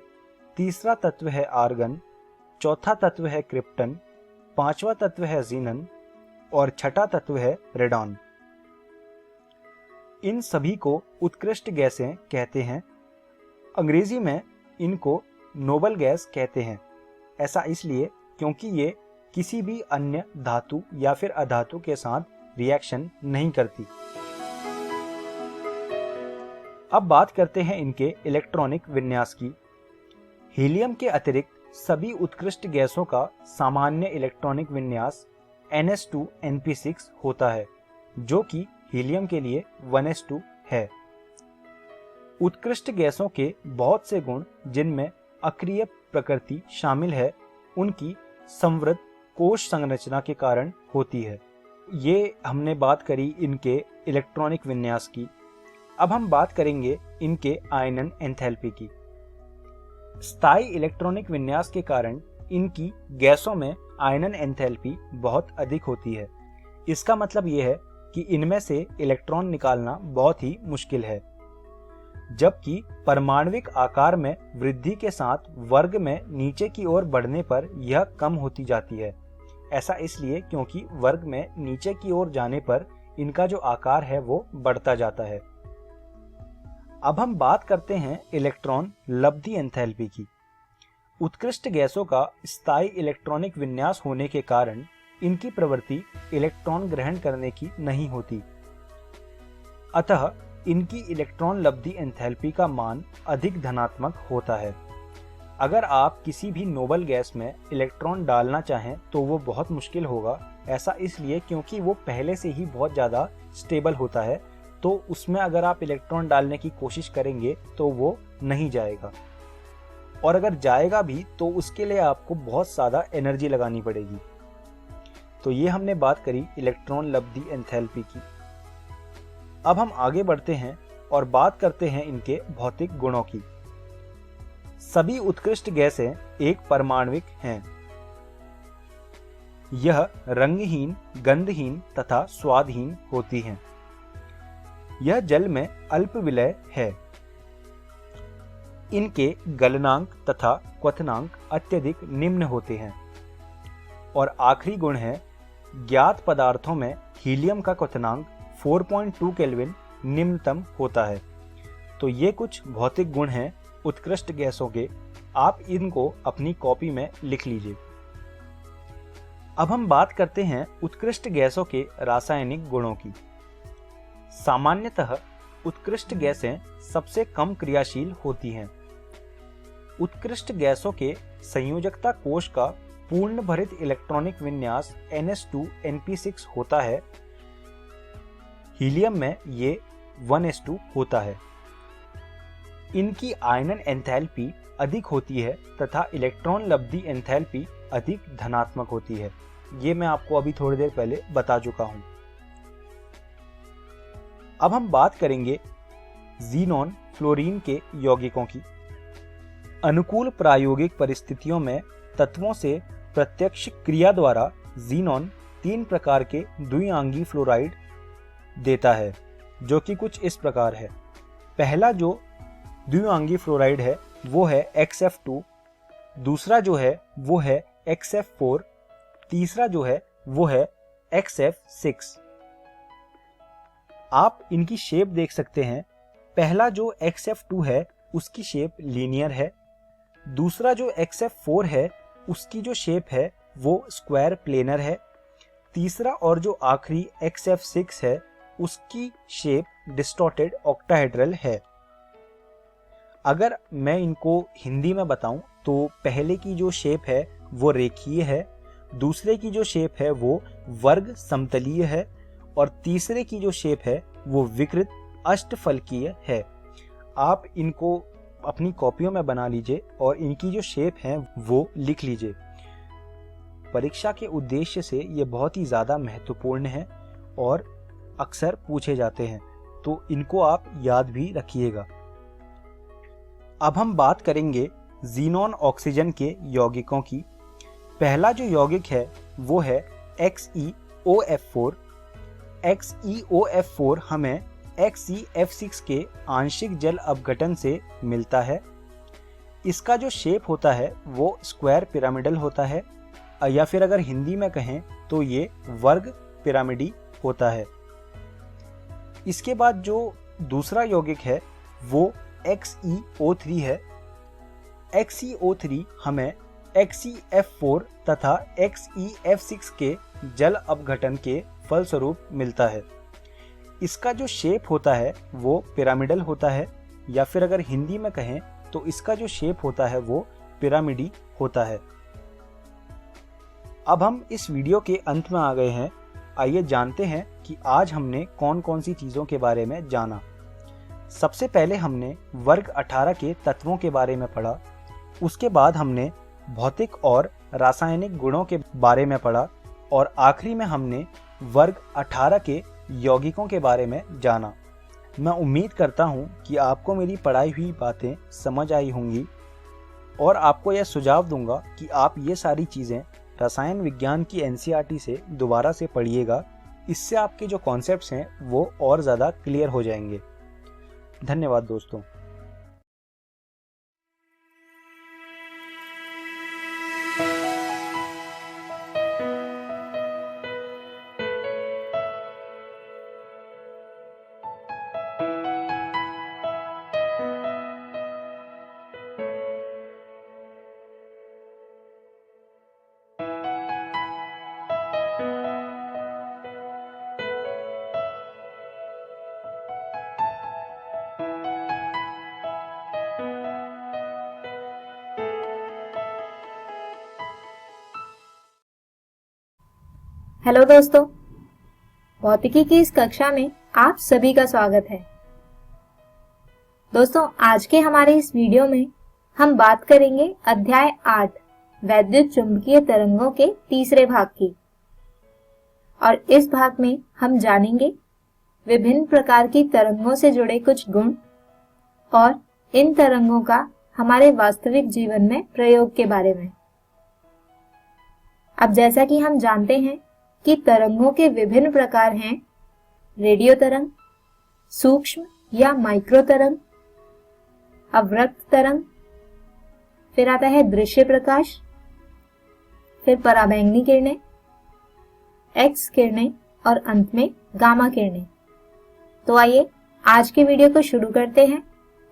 तीसरा तत्व है आर्गन, चौथा तत्व है क्रिप्टन, पांचवा तत्व है जीनन और छठा तत्व है रेडॉन। इन सभी को उत्कृष्ट गैसें कहते हैं। अंग्रेजी में इनको नोबल गैस कहते हैं। ऐसा इसलिए क्योंकि ये किसी भी अन्य धातु या फिर अधातु के साथ रिएक्शन नहीं करती। अब बात करते हैं इनके इलेक्ट्रॉनिक विन्यास की। हीलियम के अतिरिक्त सभी उत्कृष्ट गैसों का सामान्य इलेक्ट्रॉनिक विन्यास NH2NP6 होता है, जो कि हीलियम के लिए 1s2 है। उत्कृष्ट गैसों के बहुत से गुण जिनमें अक्रिय प्रकृति शामिल है, उनकी समृद्ध कोश संरचना के कारण होती है। ये हमने बात करी इनके इलेक्ट्रॉनिक विन्यास की। अब हम बात करेंगे इनके आयनन एंथैल्पी की। स्थायी इलेक्ट्रॉनिक विन्यास के कारण इनकी गैसों में आयनन एंथैल्पी बहुत अधिक होती है। इसका मतलब यह है कि इनमें से इलेक्ट्रॉन निकालना बहुत ही मुश्किल है, जबकि परमाणविक आकार में वृद्धि के साथ वर्ग में नीचे की ओर बढ़ने पर यह कम होती जाती है। ऐसा इसलिए क्योंकि वर्ग में नीचे की ओर जाने पर इनका जो आकार है वो बढ़ता जाता है। अब हम बात करते हैं इलेक्ट्रॉन लब्धि एंथैल्पी की। उत्कृष्ट गैसों का स्थायी इलेक्ट्रॉनिक विन्यास होने के कारण इनकी प्रवृत्ति इलेक्ट्रॉन ग्रहण करने की नहीं होती, अतः इनकी इलेक्ट्रॉन लब्धि एंथैल्पी का मान अधिक धनात्मक होता है। अगर आप किसी भी नोबल गैस में इलेक्ट्रॉन डालना चाहें तो वो बहुत मुश्किल होगा। ऐसा इसलिए क्योंकि वो पहले से ही बहुत ज़्यादा स्टेबल होता है, तो उसमें अगर आप इलेक्ट्रॉन डालने की कोशिश करेंगे तो वो नहीं जाएगा, और अगर जाएगा भी तो उसके लिए आपको बहुत ज़्यादा एनर्जी लगानी पड़ेगी। तो ये हमने बात करी इलेक्ट्रॉन लब्धि एंथैल्पी की। अब हम आगे बढ़ते हैं और बात करते हैं इनके भौतिक गुणों की। सभी उत्कृष्ट गैसें एक परमाणविक हैं। यह रंगहीन, गंधहीन तथा स्वादहीन होती हैं। यह जल में अल्प विलय है। इनके गलनांक तथा क्वथनांक अत्यधिक निम्न होते हैं। और आखिरी गुण है, ज्ञात पदार्थों में हीलियम का क्वथनांक 4.2 केल्विन निम्नतम होता है। तो ये कुछ भौतिक गुण हैं उत्कृष्ट गैसों के। आप इनको अपनी कॉपी में लिख लीजिए। अब हम बात करते हैं उत्कृष्ट गैसों के रासायनिक गुणों की। सामान्यतः उत्कृष्ट गैसें सबसे कम क्रियाशील होती हैं। उत्कृष्ट गैसों के संयोजकता कोश का पूर्ण भरित इलेक्ट्रॉनिक विन्यास NH2NP6 होता है। हीलियम में ये 1s2 होता है। इनकी आयनन एंथैल्पी अधिक होती है तथा इलेक्ट्रॉन लब्धि एंथैल्पी अधिक धनात्मक होती है। ये मैं आपको अभी थोड़ी देर पहले बता चुका हूं। अब हम बात करेंगे ज़ीनॉन फ्लोरीन के यौगिकों की। अनुकूल प्रायोगिक परिस्थितियों में तत्वों से प्रत्यक्ष क्रिया द्वारा ज़ीनॉन 3 प्रकार के द्विआंगी फ्लोराइड देता है, जो कि कुछ इस प्रकार है। पहला जो द्विआंगी फ्लोराइड है वो है XF2, दूसरा जो है वो है XF4, तीसरा जो है वो है XF6। आप इनकी शेप देख सकते हैं। पहला जो XF2 है उसकी शेप लीनियर है। दूसरा जो XF4 है उसकी जो शेप है वो स्क्वायर प्लेनर है। तीसरा और जो आखिरी XF6 है उसकी शेप डिस्टॉर्टेड ऑक्टाहेड्रल है। अगर मैं इनको हिंदी में बताऊं तो पहले की जो शेप है वो रेखीय है, दूसरे की जो शेप है वो वर्ग समतलीय है, और तीसरे की जो शेप है वो विकृत अष्टफलकीय है। आप इनको अपनी कॉपियों में बना लीजिए और इनकी जो शेप है वो लिख लीजिए। परीक्षा के उद्देश्य से ये बहुत ही ज़्यादा महत्वपूर्ण है और अक्सर पूछे जाते हैं, तो इनको आप याद भी रखिएगा। अब हम बात करेंगे ज़ीनॉन ऑक्सीजन के यौगिकों की। पहला जो यौगिक है वो है XeOF4। XeOF4 हमें XeF6 के आंशिक जल अपघटन से मिलता है। इसका जो शेप होता है वो स्क्वायर पिरामिडल होता है, या फिर अगर हिंदी में कहें तो ये वर्ग पिरामिडी होता है। इसके बाद जो दूसरा यौगिक है वो XeO3 है। XeO3 हमें XeF4 तथा XeF6 के जल अपघटन के फलस्वरूप मिलता है। इसका जो शेप होता है वो पिरामिडल होता है, या फिर अगर हिंदी में कहें तो इसका जो शेप होता है वो पिरामिडी होता है। अब हम इस वीडियो के अंत में आ गए हैं। आइए जानते हैं कि आज हमने कौन कौन सी चीज़ों के बारे में जाना। सबसे पहले हमने वर्ग 18 के तत्वों के बारे में पढ़ा। उसके बाद हमने भौतिक और रासायनिक गुणों के बारे में पढ़ा, और आखिरी में हमने वर्ग 18 के यौगिकों के बारे में जाना। मैं उम्मीद करता हूँ कि आपको मेरी पढ़ाई हुई बातें समझ आई होंगी, और आपको यह सुझाव दूंगा कि आप ये सारी चीज़ें रसायन विज्ञान की एनसीईआरटी से दोबारा से पढ़िएगा। इससे आपके जो कॉन्सेप्ट्स हैं वो और ज़्यादा क्लियर हो जाएंगे। धन्यवाद दोस्तों। हेलो दोस्तों, भौतिकी की इस कक्षा में आप सभी का स्वागत है। दोस्तों, आज के हमारे इस वीडियो में हम बात करेंगे अध्याय 8 वैद्युत चुंबकीय तरंगों के तीसरे भाग की। और इस भाग में हम जानेंगे विभिन्न प्रकार की तरंगों से जुड़े कुछ गुण और इन तरंगों का हमारे वास्तविक जीवन में प्रयोग के बारे में। अब जैसा कि हम जानते हैं कि तरंगों के विभिन्न प्रकार हैं, रेडियो तरंग, सूक्ष्म या माइक्रो तरंग, अवरक्त तरंग, फिर आता है दृश्य प्रकाश, फिर पराबैंगनी किरणें, एक्स किरणें और अंत में गामा किरणें। तो आइए आज के वीडियो को शुरू करते हैं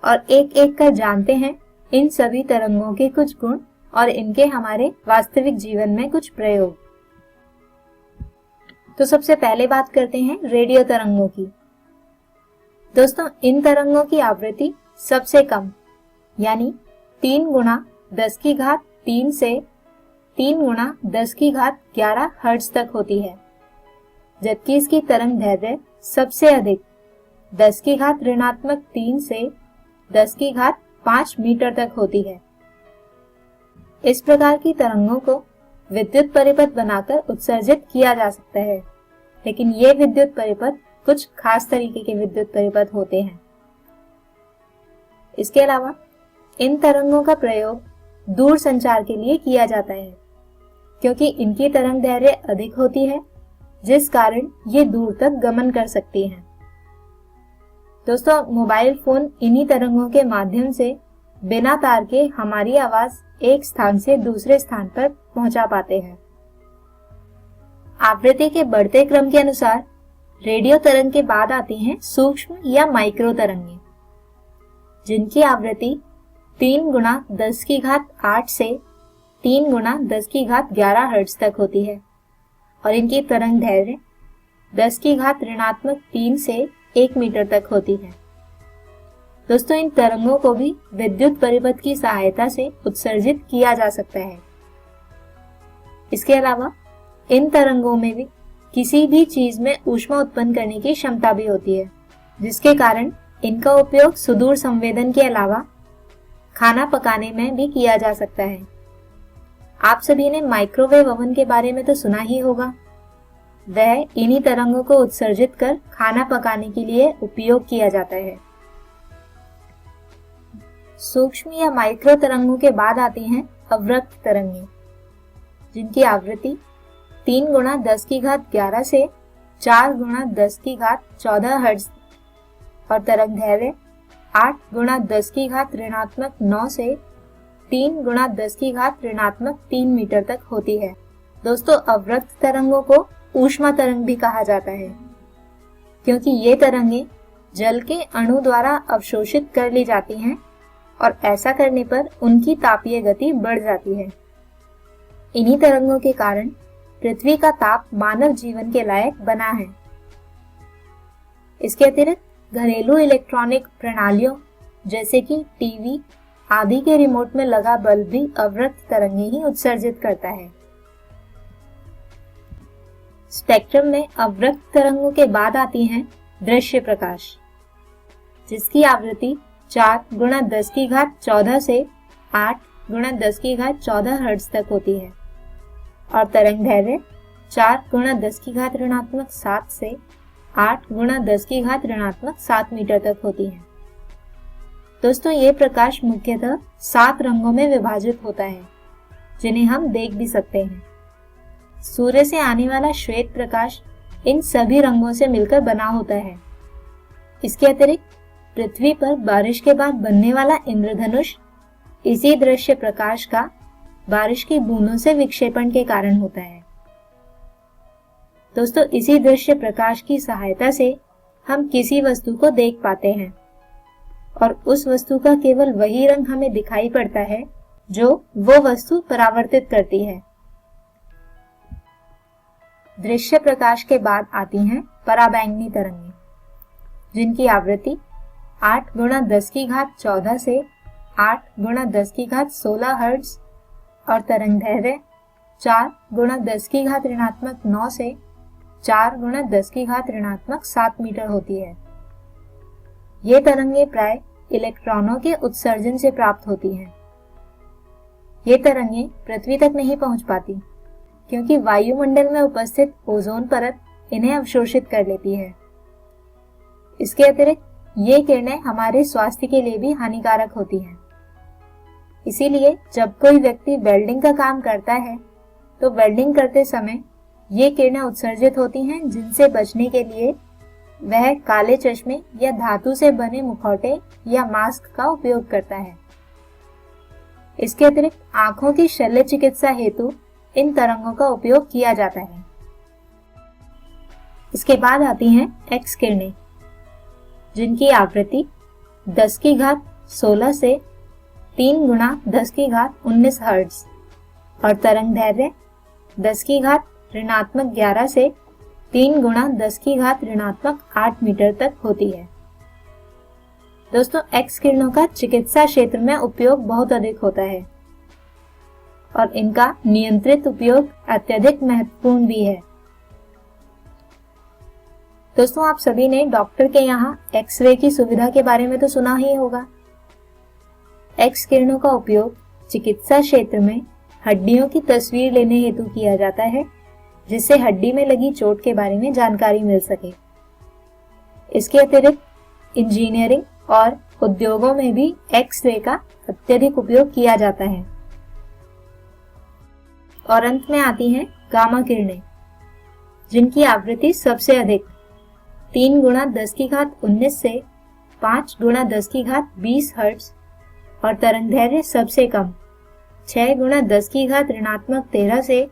और एक एक कर जानते हैं इन सभी तरंगों के कुछ गुण और इनके हमारे वास्तविक जीवन में कुछ प्रयोग। तो सबसे पहले बात करते हैं रेडियो तरंगों की। दोस्तों, इन तरंगों की आवृत्ति सबसे कम यानी 3 गुणा 10 की घात 3 से 3 गुणा 10 की घात 11 हर्ट्ज तक होती है, जबकि इसकी तरंग दैर्घ्य सबसे अधिक 10 की घात ऋणात्मक 3 से 10 की घात 5 मीटर तक होती है। इस प्रकार की तरंगों को विद्युत परिपथ बनाकर उत्सर्जित किया जा सकता है, लेकिन ये विद्युत परिपथ कुछ खास तरीके के विद्युत परिपथ होते हैं। इसके अलावा इन तरंगों का प्रयोग दूर संचार के लिए किया जाता है, क्योंकि इनकी तरंग दैर्घ्य अधिक होती है, जिस कारण ये दूर तक गमन कर सकती हैं। दोस्तों, मोबाइल फोन इन्हीं तरंगों के माध्यम से बिना तार के हमारी आवाज एक स्थान से दूसरे स्थान पर पहुंचा पाते हैं। आवृत्ति के बढ़ते क्रम के अनुसार रेडियो तरंग के बाद आती हैं सूक्ष्म या माइक्रो तरंगें, जिनकी आवृत्ति 3 गुणा 10 की घात 8 से 3 गुणा 10 की घात 11 हर्ट्ज तक होती है और इनकी तरंग दैर्घ्य 10 की घात ऋणात्मक 3 से 1 मीटर तक होती है। दोस्तों, इन तरंगों को भी विद्युत परिपथ की सहायता से उत्सर्जित किया जा सकता है। इसके अलावा इन तरंगों में भी किसी भी चीज में ऊष्मा उत्पन्न करने की क्षमता भी होती है, जिसके कारण इनका उपयोग सुदूर संवेदन के अलावा खाना पकाने में भी किया जा सकता है। आप सभी ने माइक्रोवेव ओवन के बारे में तो सुना ही होगा। वह इन्हीं तरंगों को उत्सर्जित कर खाना पकाने के लिए उपयोग किया जाता है। सूक्ष्म या माइक्रो तरंगों के बाद आती हैं अवरक्त तरंगें, जिनकी आवृत्ति 3 गुणा 10 की घात 11 से 4 गुणा 10 की घात 14 हर्ट्ज और तरंग दैर्घ्य 8 गुणा 10 की घात ऋणात्मक 9 से 3 गुणा 10 की घात ऋणात्मक 3 मीटर तक होती है। दोस्तों, अवरक्त तरंगों को ऊष्मा तरंग भी कहा जाता है, क्योंकि ये तरंगें जल के अणु द्वारा अवशोषित कर ली जाती हैं और ऐसा करने पर उनकी तापीय गति बढ़ जाती है। इन्हीं तरंगों के कारण पृथ्वी का ताप मानव जीवन के लायक बना है। इसके अतिरिक्त घरेलू इलेक्ट्रॉनिक प्रणालियों जैसे कि टीवी आदि के रिमोट में लगा बल्ब भी अवरक्त तरंगें ही उत्सर्जित करता है। स्पेक्ट्रम में अवरक्त तरंगों के बाद आती हैं दृश्य प्रकाश, जिसकी आवृत्ति 4 गुणा 10 की घात 14 से 8 गुणा 10 की घात 14 हर्ट्ज तक होती है और तरंग दैर्घ्य 4 गुणा 10 की घात ऋणात्मक 7 से 8 गुणा 10 की घात ऋणात्मक 7 मीटर तक होती है। दोस्तों, ये प्रकाश मुख्यतः 7 रंगों में विभाजित होता है, जिन्हें हम देख भी सकते हैं। सूर्य से आने वाला श्वेत प्रकाश इन सभी रंगों से मिलकर बना होता है। इसके अतिरिक्त पृथ्वी पर बारिश के बाद बनने वाला इंद्रधनुष इसी दृश्य प्रकाश का बारिश की बूंदों से विक्षेपण के कारण होता है। दोस्तों, इसी दृश्य प्रकाश की सहायता से हम किसी वस्तु को देख पाते हैं और उस वस्तु का केवल वही रंग हमें दिखाई पड़ता है जो वो वस्तु परावर्तित करती है। दृश्य प्रकाश के बाद आती हैं पराबैंगनी तरंगें, जिनकी आवृत्ति 8 × 10⁻14 से 8 × 10⁻16 हर्ट्ज और तरंग दैर्घ्य 4 × 10⁻9 से 4 × 10⁻7 मीटर होती है। ये तरंगें प्राय इलेक्ट्रॉनों के उत्सर्जन से प्राप्त होती हैं। ये तरंगें पृथ्वी तक नहीं पहुंच पाती क्योंकि वायुमंडल में उपस्थित ओजोन परत इन्हें अवशोषित कर लेती है। इसके अतिरिक्त ये किरणें हमारे स्वास्थ्य के लिए भी हानिकारक होती हैं। इसीलिए जब कोई व्यक्ति वेल्डिंग का काम करता है तो वेल्डिंग करते समय ये किरणें उत्सर्जित होती हैं, जिनसे बचने के लिए वह काले चश्मे या धातु से बने मुखौटे या मास्क का उपयोग करता है। इसके अतिरिक्त आंखों की शल्य चिकित्सा हेतु इन तरंगों का उपयोग किया जाता है। इसके बाद आती हैं एक्स किरणें, जिनकी आवृत्ति 10⁻16 से 3 × 10⁻19 हर्ट्ज और तरंग दैर्घ्य 10⁻11 से 3 × 10⁻8 मीटर तक होती है। दोस्तों, एक्स किरणों का चिकित्सा क्षेत्र में उपयोग बहुत अधिक होता है और इनका नियंत्रित उपयोग अत्यधिक महत्वपूर्ण भी है। दोस्तों, आप सभी ने डॉक्टर के यहाँ एक्सरे की सुविधा के बारे में तो सुना ही होगा। एक्स किरणों का उपयोग चिकित्सा क्षेत्र में हड्डियों की तस्वीर लेने हेतु किया जाता है, जिससे हड्डी में लगी चोट के बारे में जानकारी मिल सके। इसके अतिरिक्त इंजीनियरिंग और उद्योगों में भी एक्स-रे का अत्यधिक उपयोग किया जाता है। और अंत में आती हैं गामा किरणें, जिनकी आवृत्ति सबसे अधिक 3 × 10⁻19 से 5 × 10⁻20 हर्ट्ज और तरंग दैर्घ्य सबसे कम 6 × 10⁻13 से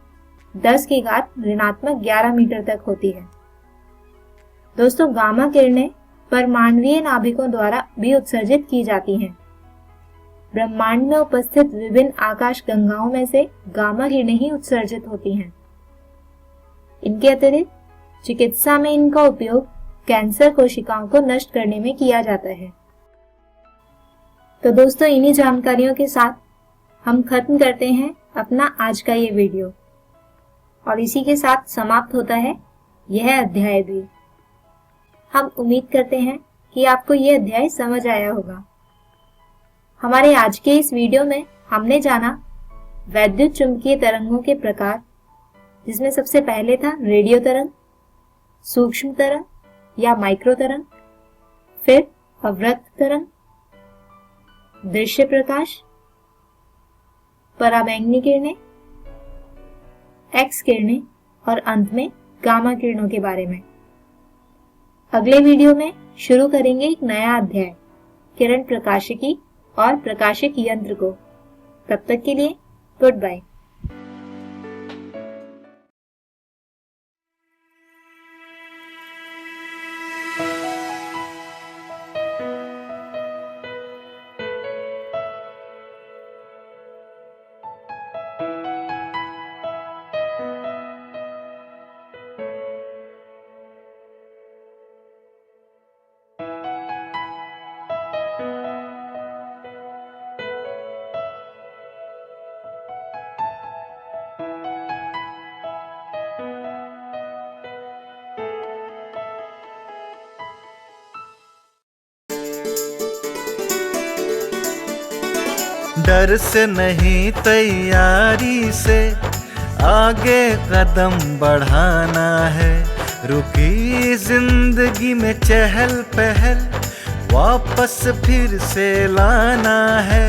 10⁻11 मीटर तक होती है। दोस्तों, गामा किरणें परमाणुीय नाभिकों द्वारा भी उत्सर्जित की जाती हैं। ब्रह्मांड में उपस्थित विभिन्न आकाश गंगाओं में से गामा किरणें ही उत्सर्जित होती हैं। इनके अतिरिक्त चिकित्सा में इनका उपयोग कैंसर कोशिकाओं को नष्ट करने में किया जाता है। तो दोस्तों, इन्हीं जानकारियों के साथ हम खत्म करते हैं अपना आज का ये वीडियो और इसी के साथ समाप्त होता है यह अध्याय भी। हम उम्मीद करते हैं कि आपको यह अध्याय समझ आया होगा। हमारे आज के इस वीडियो में हमने जाना वैद्युत चुंबकीय तरंगों के प्रकार, जिसमें सबसे पहले था रेडियो तरंग, सूक्ष्म तरंग या माइक्रो तरंग, फिर अवरक्त तरंग, दृश्य प्रकाश, पराबैंगनी किरणें, एक्स किरणें और अंत में गामा किरणों के बारे में। अगले वीडियो में शुरू करेंगे एक नया अध्याय किरण प्रकाशिकी और प्रकाशिक यंत्र को। तब तक के लिए गुड बाय। डर से नहीं तैयारी से आगे कदम बढ़ाना है। रुकी जिंदगी में चहल पहल वापस फिर से लाना है।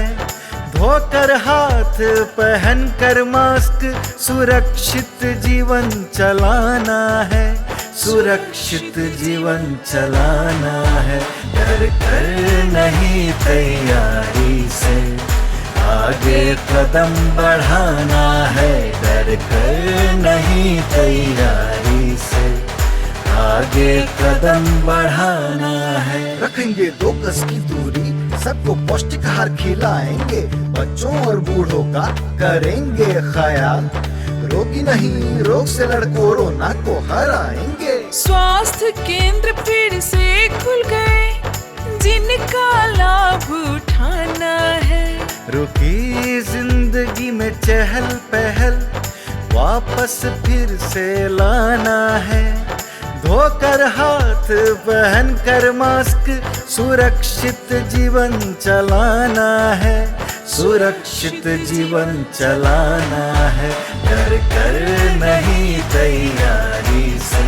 धोकर हाथ पहन कर मास्क, सुरक्षित जीवन चलाना है, सुरक्षित जीवन चलाना है। डर कर नहीं तैयारी से आगे कदम बढ़ाना है, डर कर नहीं तैयारी से आगे कदम बढ़ाना है। रखेंगे 2 गज की दूरी, सबको पौष्टिक आहार खिलाएंगे, बच्चों और बूढ़ों का करेंगे ख्याल, रोगी नहीं रोग से लड़ कोरोना को हराएंगे। स्वास्थ्य केंद्र फिर से खुल गए, जिनका लाभ उठाना है। रुकी जिंदगी में चहल पहल, वापस फिर से लाना है। धोकर हाथ पहन कर मास्क, सुरक्षित जीवन चलाना है, सुरक्षित जीवन चलाना है। डर कर नहीं तैयारी से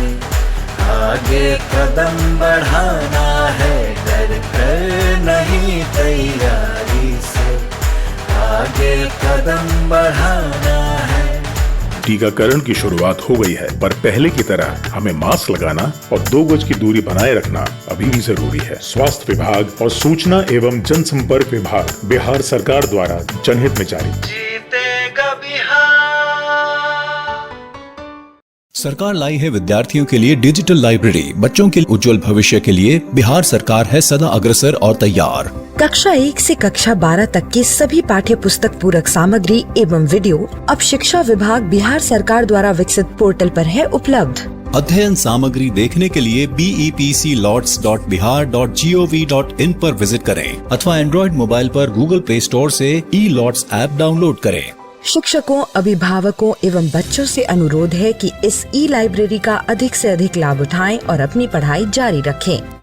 आगे कदम बढ़ाना है, डर कर नहीं तैयारी से आगे कदम बढ़ाना है। टीकाकरण की शुरुआत हो गई है, पर पहले की तरह हमें मास्क लगाना और 2 गज की दूरी बनाए रखना अभी भी जरूरी है। स्वास्थ्य विभाग और सूचना एवं जनसंपर्क विभाग बिहार सरकार द्वारा जनहित में जारी। जीतेगा बिहार। सरकार लाई है विद्यार्थियों के लिए डिजिटल लाइब्रेरी। बच्चों के उज्जवल भविष्य के लिए बिहार सरकार है सदा अग्रसर और तैयार। कक्षा 1 से कक्षा 12 तक की सभी पाठ्य पुस्तक पूरक सामग्री एवं वीडियो अब शिक्षा विभाग बिहार सरकार द्वारा विकसित पोर्टल पर है उपलब्ध। अध्ययन सामग्री देखने के लिए BEPCLOTS.bihar.gov.in पर विजिट करें अथवा एंड्रॉइड मोबाइल पर गूगल प्ले स्टोर से E-LOTS ऐप डाउनलोड करें। शिक्षकों, अभिभावकों एवं बच्चों से अनुरोध है कि इस ई लाइब्रेरी का अधिक से अधिक लाभ उठाएं और अपनी पढ़ाई जारी रखें।